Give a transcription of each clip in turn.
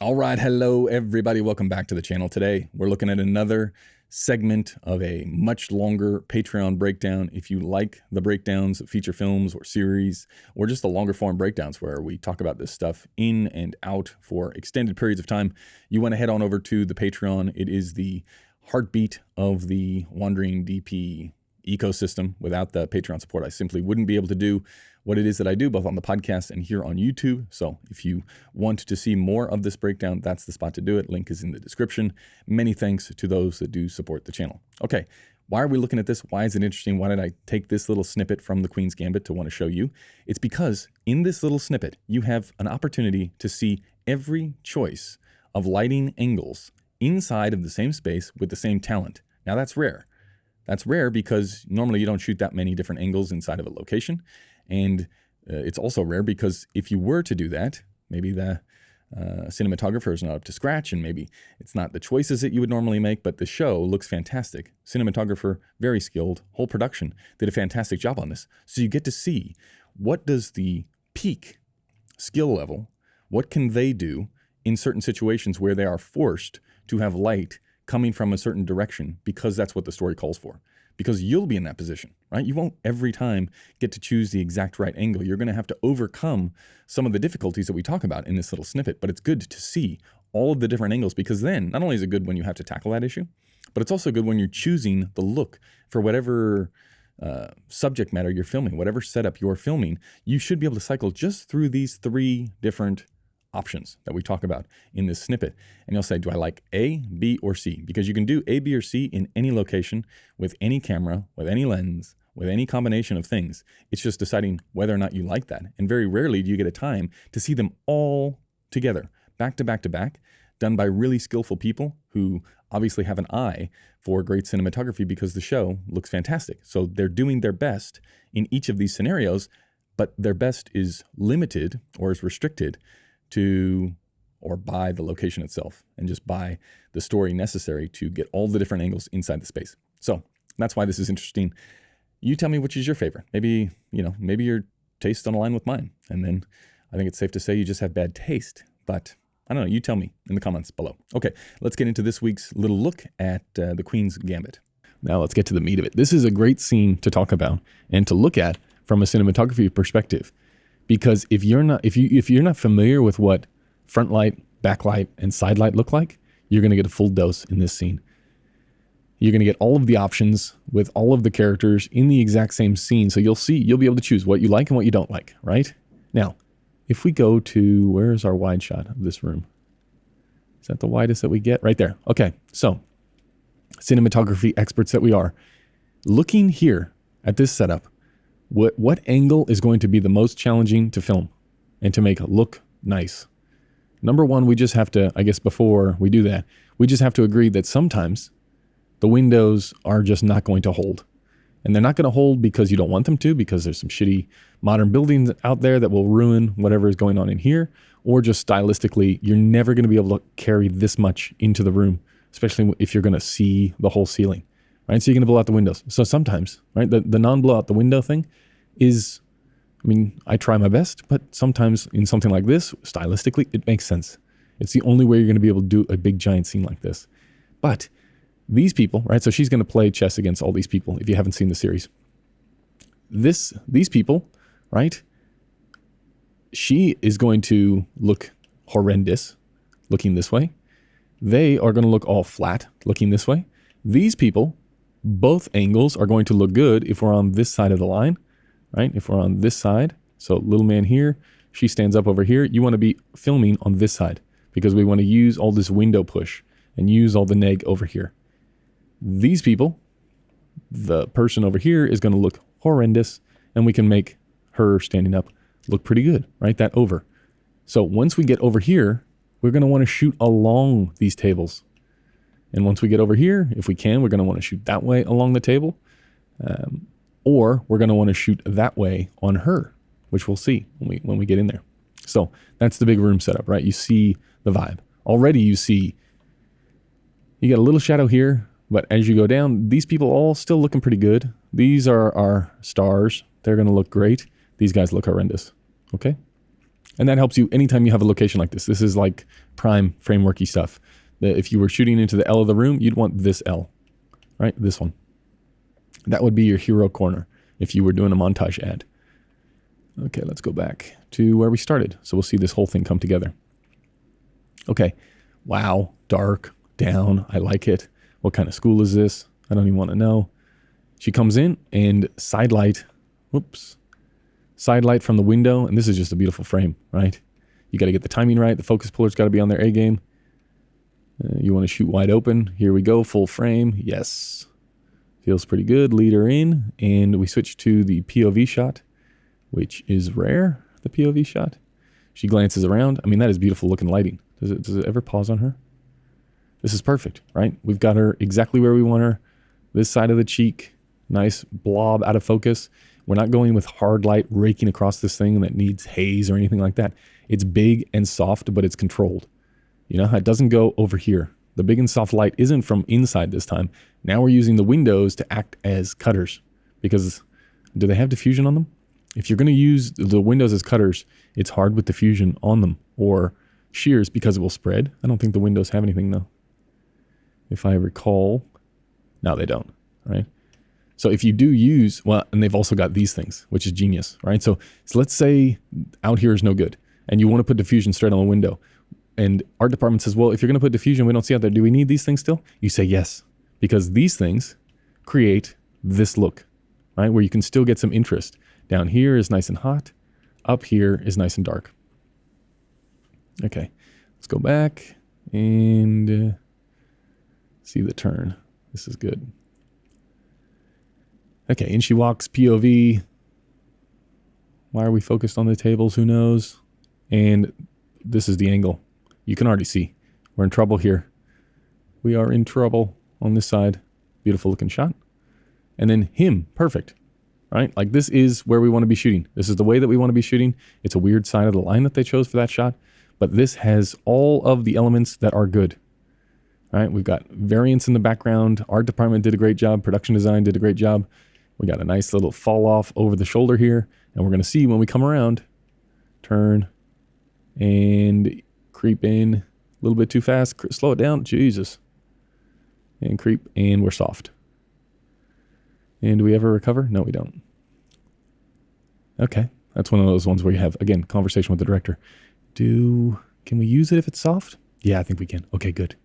All right, hello everybody. Welcome back to the channel. Today, we're looking at another segment of a much longer Patreon breakdown. If you like the breakdowns of feature films or series, or just the longer form breakdowns where we talk about this stuff in and out for extended periods of time, you want to head on over to the Patreon. It is the heartbeat of the Wandering DP ecosystem. Without the Patreon support, I simply wouldn't be able to do what it is that I do, both on the podcast and here on YouTube. So if you want to see more of this breakdown, that's the spot to do it. Link is in the description. Many thanks to those that do support the channel. Okay, why are we looking at this? Why is it interesting? Why did I take this little snippet from The Queen's Gambit to want to show you? It's because in this little snippet, you have an opportunity to see every choice of lighting angles inside of the same space with the same talent. Now that's rare. That's rare because normally you don't shoot that many different angles inside of a location. And it's also rare because if you were to do that, maybe the cinematographer is not up to scratch and maybe it's not the choices that you would normally make, but the show looks fantastic. Cinematographer, very skilled, whole production did a fantastic job on this. So you get to see what does the peak skill level, what can they do in certain situations where they are forced to have light coming from a certain direction because that's what the story calls for. Because you'll be in that position, right? You won't every time get to choose the exact right angle. You're going to have to overcome some of the difficulties that we talk about in this little snippet, but it's good to see all of the different angles because then not only is it good when you have to tackle that issue, but it's also good when you're choosing the look for whatever subject matter you're filming, whatever setup you're filming. You should be able to cycle just through these three different options that we talk about in this snippet. And you'll say, do I like A, B, or C? Because you can do A, B, or C in any location, with any camera, with any lens, with any combination of things. It's just deciding whether or not you like that. And very rarely do you get a time to see them all together, back to back to back, done by really skillful people who obviously have an eye for great cinematography because the show looks fantastic. So they're doing their best in each of these scenarios, but their best is limited or is restricted to or by the location itself and just by the story necessary to get all the different angles inside the space. So that's why this is interesting. You tell me which is your favorite. Maybe, maybe your tastes don't align with mine. And then I think it's safe to say you just have bad taste. But I don't know. You tell me in the comments below. Okay, let's get into this week's little look at The Queen's Gambit. Now let's get to the meat of it. This is a great scene to talk about and to look at from a cinematography perspective. Because if you're not familiar with what front light, backlight, and side light look like, you're going to get a full dose in this scene. You're going to get all of the options with all of the characters in the exact same scene. So you'll be able to choose what you like and what you don't like, right? Now, if we go to, where's our wide shot of this room? Is that the widest that we get? Right there. Okay, so cinematography experts that we are, looking here at this setup, what angle is going to be the most challenging to film and to make look nice? Number one, we just have to, I guess before we do that, we just have to agree that sometimes the windows are just not going to hold. And they're not going to hold because you don't want them to, because there's some shitty modern buildings out there that will ruin whatever is going on in here, or just stylistically, you're never going to be able to carry this much into the room, especially if you're going to see the whole ceiling. Right, so you're going to blow out the windows. So sometimes, right, the non-blow out the window thing is, I try my best, but sometimes in something like this, stylistically, it makes sense. It's the only way you're going to be able to do a big giant scene like this. But these people, right, so she's going to play chess against all these people if you haven't seen the series. These people, right, she is going to look horrendous looking this way. They are going to look all flat looking this way. These people, both angles are going to look good if we're on this side of the line, right? If we're on this side, so little man here, she stands up over here. You want to be filming on this side because we want to use all this window push and use all the neg over here. These people, the person over here is going to look horrendous and we can make her standing up look pretty good, right? That over. So once we get over here, we're going to want to shoot along these tables. And once we get over here, if we can, we're going to want to shoot that way along the table. Or we're going to want to shoot that way on her, which we'll see when we get in there. So that's the big room setup, right? You see the vibe. Already you see, you got a little shadow here, but as you go down, these people all still looking pretty good. These are our stars. They're going to look great. These guys look horrendous. Okay? And that helps you anytime you have a location like this. This is like prime frameworky stuff. If you were shooting into the L of the room, you'd want this L, right? This one. That would be your hero corner if you were doing a montage ad. Okay, let's go back to where we started. So we'll see this whole thing come together. Okay, wow, dark, down, I like it. What kind of school is this? I don't even want to know. She comes in and side light, whoops, side light from the window, and this is just a beautiful frame, right? You got to get the timing right. The focus puller's got to be on their A game. You want to shoot wide open. Here we go, full frame. Yes. Feels pretty good. Lead her in, and we switch to the POV shot, which is rare, the POV shot. She glances around. I mean, that is beautiful looking lighting. Does it ever pause on her? This is perfect, right? We've got her exactly where we want her. This side of the cheek, nice blob out of focus. We're not going with hard light raking across this thing that needs haze or anything like that. It's big and soft, but it's controlled. You know, it doesn't go over here. The big and soft light isn't from inside this time. Now we're using the windows to act as cutters, because do they have diffusion on them? If you're going to use the windows as cutters, it's hard with diffusion on them, or shears because it will spread. I don't think the windows have anything though. If I recall, no, they don't, right? So if you do use, well, and they've also got these things, which is genius, right? So let's say out here is no good and you want to put diffusion straight on the window. And art department says, well, if you're going to put diffusion, we don't see out there. Do we need these things still? You say yes, because these things create this look, right? Where you can still get some interest. Down here is nice and hot. Up here is nice and dark. Okay, let's go back and see the turn. This is good. Okay, in she walks, POV. Why are we focused on the tables? Who knows? And this is the angle. You can already see we're in trouble here. We are in trouble on this side. Beautiful looking shot. And then him, perfect, right? Like this is where we want to be shooting. This is the way that we want to be shooting. It's a weird side of the line that they chose for that shot, but this has all of the elements that are good, right? We've got variance in the background. Art department did a great job. Production design did a great job. We got a nice little fall off over the shoulder here. And we're going to see when we come around, turn and creep in a little bit too fast. Slow it down. Jesus. And creep. And we're soft. And do we ever recover? No, we don't. Okay. That's one of those ones where you have, again, conversation with the director. Can we use it if it's soft? Yeah, I think we can. Okay, good.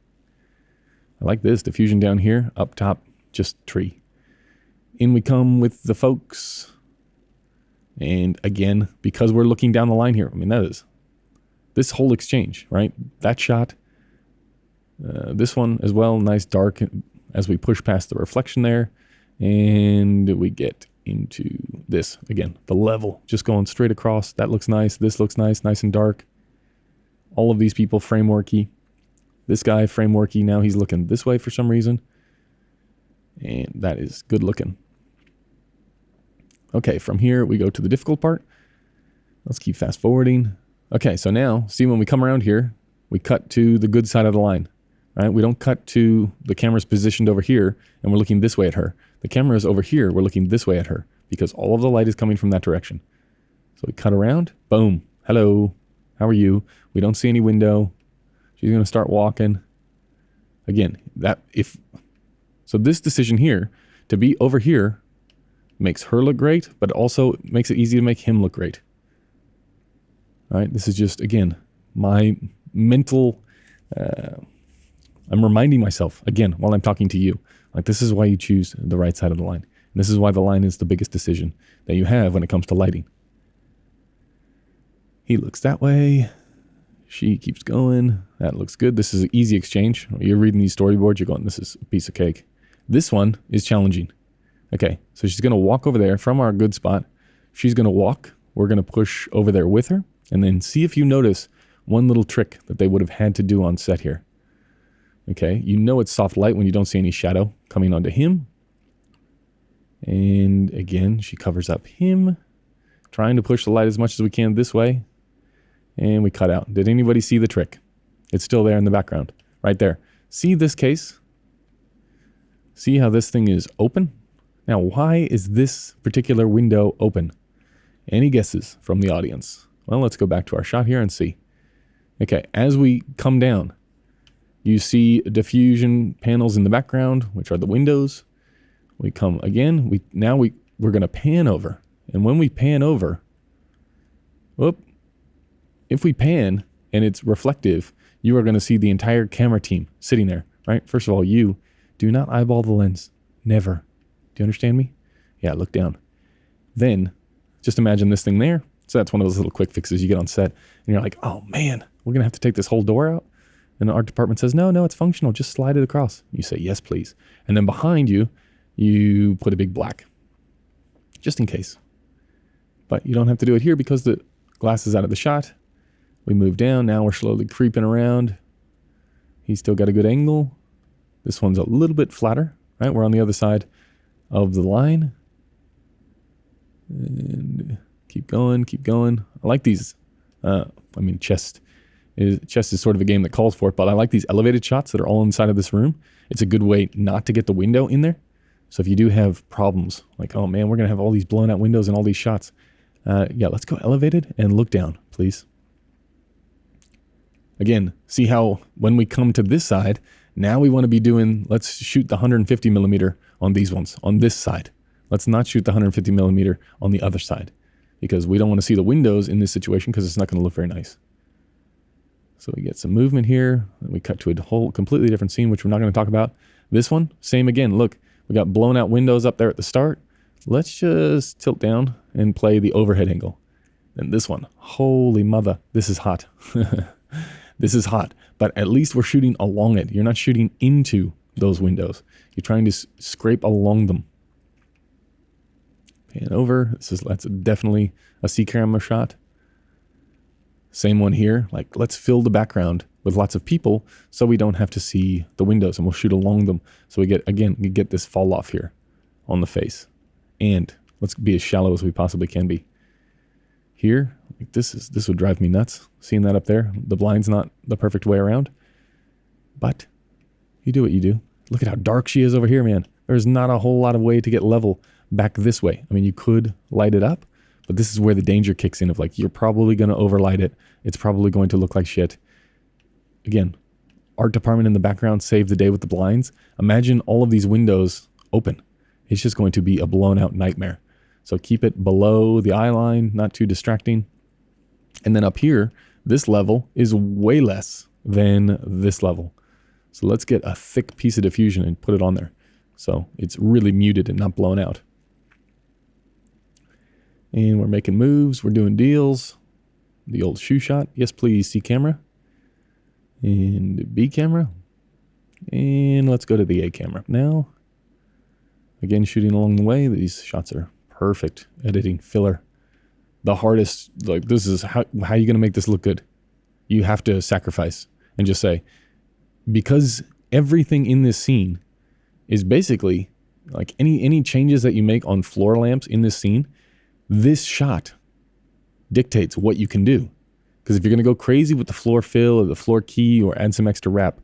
I like this. Diffusion down here. Up top, just tree. In we come with the folks. And again, because we're looking down the line here, I mean, that is this whole exchange, right? That shot, this one as well, nice dark as we push past the reflection there. And we get into this again, the level just going straight across. That looks nice. This looks nice, nice and dark. All of these people frameworky. This guy frameworky. Now he's looking this way for some reason. And that is good looking. Okay, from here we go to the difficult part. Let's keep fast forwarding. Okay, so now, see when we come around here, we cut to the good side of the line, right? We don't cut to the camera's positioned over here and we're looking this way at her. The camera is over here, we're looking this way at her because all of the light is coming from that direction. So we cut around, boom, hello, how are you? We don't see any window. She's gonna start walking. Again, so this decision here, to be over here, makes her look great, but also makes it easy to make him look great. All right, this is just, again, my mental, I'm reminding myself, again, while I'm talking to you, like this is why you choose the right side of the line. And this is why the line is the biggest decision that you have when it comes to lighting. He looks that way. She keeps going. That looks good. This is an easy exchange. You're reading these storyboards, you're going, this is a piece of cake. This one is challenging. Okay, so she's going to walk over there from our good spot. She's going to walk. We're going to push over there with her. And then see if you notice one little trick that they would have had to do on set here. Okay, you know it's soft light when you don't see any shadow coming onto him. And again, she covers up him, trying to push the light as much as we can this way. And we cut out. Did anybody see the trick? It's still there in the background, right there. See this case? See how this thing is open? Now, why is this particular window open? Any guesses from the audience? Well, let's go back to our shot here and see. Okay, as we come down, you see diffusion panels in the background, which are the windows. We come again, we're going to pan over. And when we pan over, if we pan and it's reflective, you are going to see the entire camera team sitting there, right? First of all, you do not eyeball the lens. Never. Do you understand me? Yeah, look down. Then just imagine this thing there. So that's one of those little quick fixes you get on set. And you're like, oh man, we're going to have to take this whole door out. And the art department says, no, it's functional. Just slide it across. You say, yes, please. And then behind you, you put a big black, just in case. But you don't have to do it here because the glass is out of the shot. We move down. Now we're slowly creeping around. He's still got a good angle. This one's a little bit flatter, right? We're on the other side of the line. And keep going, keep going. I like these. Chess is sort of a game that calls for it, but I like these elevated shots that are all inside of this room. It's a good way not to get the window in there. So if you do have problems, like, oh man, we're going to have all these blown out windows and all these shots. Let's go elevated and look down, please. Again, see how when we come to this side, now we want to be doing, let's shoot the 150 millimeter on these ones, on this side. Let's not shoot the 150 millimeter on the other side because we don't want to see the windows in this situation because it's not going to look very nice. So we get some movement here. And we cut to a whole completely different scene, which we're not going to talk about. This one, same again. Look, we got blown out windows up there at the start. Let's just tilt down and play the overhead angle. And this one, holy mother, this is hot. This is hot, but at least we're shooting along it. You're not shooting into those windows. You're trying to scrape along them. Pan over. That's definitely a C camera shot. Same one here. Like, let's fill the background with lots of people so we don't have to see the windows, and we'll shoot along them. So we get this fall off here on the face. And let's be as shallow as we possibly can be. Here, like this would drive me nuts, seeing that up there. The blind's not the perfect way around, but you do what you do. Look at how dark she is over here, man. There's not a whole lot of way to get level back this way. I mean, you could light it up, but this is where the danger kicks in of like, you're probably going to overlight it. It's probably going to look like shit. Again, art department in the background saved the day with the blinds. Imagine all of these windows open. It's just going to be a blown out nightmare. So keep it below the eye line, not too distracting. And then up here, this level is way less than this level. So let's get a thick piece of diffusion and put it on there. So it's really muted and not blown out. And we're making moves. We're doing deals. The old shoe shot. Yes, please, C camera. And B camera. And let's go to the A camera. Now, again, shooting along the way. These shots are perfect. Editing filler. The hardest, like, this is how are you going to make this look good? You have to sacrifice and just say, because everything in this scene is basically like any changes that you make on floor lamps in this scene, this shot dictates what you can do. Because if you're going to go crazy with the floor fill or the floor key or add some extra wrap,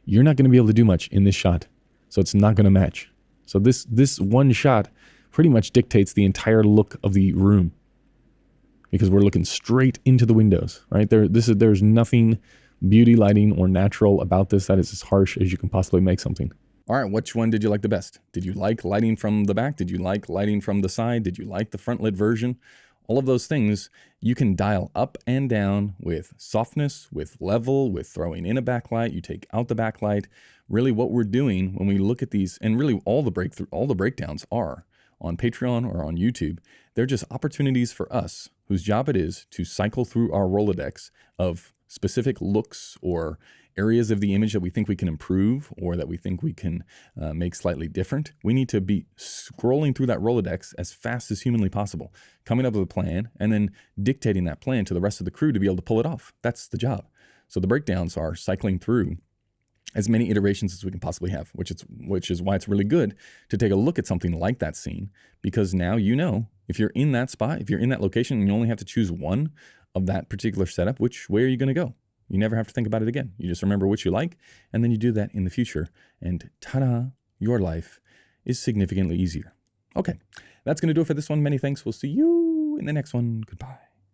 you're not going to be able to do much in this shot. So it's not going to match. So this one shot pretty much dictates the entire look of the room. Because we're looking straight into the windows, right? There's nothing beauty lighting or natural about this that is as harsh as you can possibly make something. All right, which one did you like the best? Did you like lighting from the back? Did you like lighting from the side? Did you like the front lit version? All of those things you can dial up and down with softness, with level, with throwing in a backlight. You take out the backlight. Really what we're doing when we look at these, and really all the breakdowns are on Patreon or on YouTube, they're just opportunities for us whose job it is to cycle through our Rolodex of specific looks or areas of the image that we think we can improve or that we think we can make slightly different. We need to be scrolling through that Rolodex as fast as humanly possible, coming up with a plan and then dictating that plan to the rest of the crew to be able to pull it off. That's the job. So the breakdowns are cycling through as many iterations as we can possibly have, which is why it's really good to take a look at something like that scene, because now you know if you're in that spot, if you're in that location and you only have to choose one of that particular setup, which way are you going to go? You never have to think about it again. You just remember what you like, and then you do that in the future, and ta-da, your life is significantly easier. Okay, that's going to do it for this one. Many thanks. We'll see you in the next one. Goodbye.